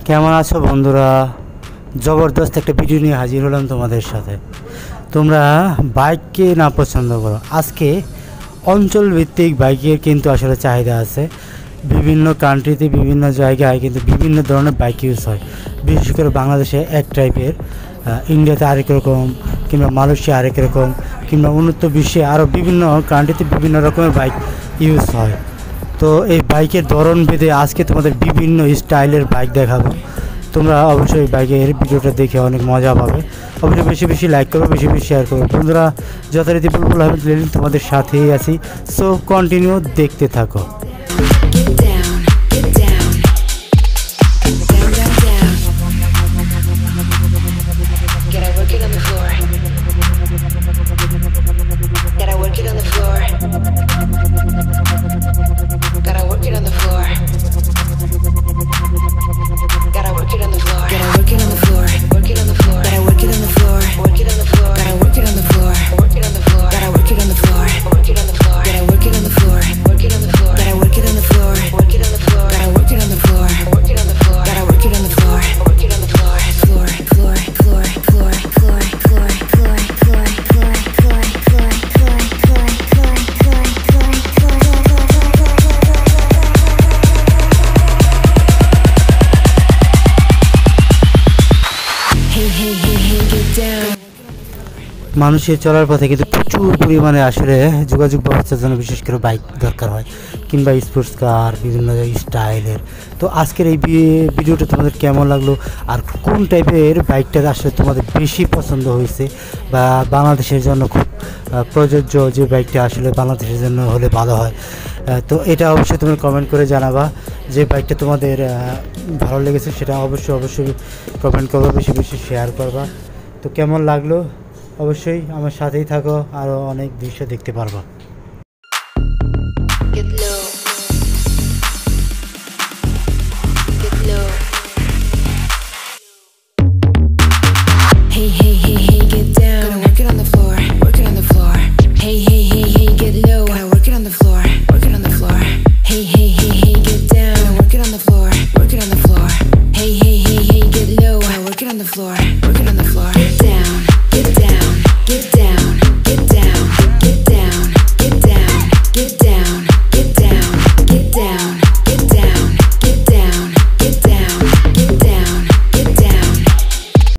কেমন আছো বন্ধুরা? জবরদস্ত একটা ভিডিও নিয়ে হাজির হলাম তোমাদের সাথে। তোমরা বাইককে না পছন্দ করো, আজকে অঞ্চল ভিত্তিক বাইকের কিন্তু আসলে চাহিদা আছে। বিভিন্ন কান্ট্রিতে বিভিন্ন জায়গায় কিন্তু বিভিন্ন ধরনের বাইক ইউজ হয়। বিশেষ করে বাংলাদেশে এক টাইপের, ইন্ডিয়াতে আরেক রকম, কিংবা মালয়েশিয়া আরেক রকম, কিংবা উন্নত বিশ্বে আরও বিভিন্ন কান্ট্রিতে বিভিন্ন রকমের বাইক ইউজ হয়। তো এই বাইকের ধরন ভেদে আজকে তোমাদের বিভিন্ন স্টাইলের বাইক দেখাবো। তোমরা অবশ্যই বাইকের ভিডিওটা দেখে অনেক মজা পাবে। অবশ্যই বেশি বেশি লাইক করবে, বেশি বেশি শেয়ার করবে। বন্ধুরা, যথারীতি বুলবুল আহমেদ লেলিন তোমাদের সাথেই আছি। সো কন্টিনিউ দেখতে থাকো। মানুষের চলার পথে কিন্তু প্রচুর পরিমাণে আসলে যোগাযোগ ব্যবস্থার জন্য বিশেষ করে বাইক দরকার হয়, কিংবা স্পোর্টস কার, বিভিন্ন স্টাইলের। তো আজকের এই ভিডিওটা তোমাদের কেমন লাগলো, আর কোন টাইপের বাইকটা আসলে তোমাদের বেশি পছন্দ হয়েছে, বা বাংলাদেশের জন্য খুব প্রযোজ্য যে বাইকটা আসলে বাংলাদেশের জন্য হলে ভালো হয়, তো এটা অবশ্যই তোমরা কমেন্ট করে জানাবা। যে বাইকটা তোমাদের ভালো লেগেছে সেটা অবশ্যই কমেন্ট করবা, বেশি বেশি শেয়ার করবা। তো কেমন লাগলো অবশ্যই আমার সাথেই থাকো, আরও অনেক দৃশ্য দেখতে পারবা। Floor.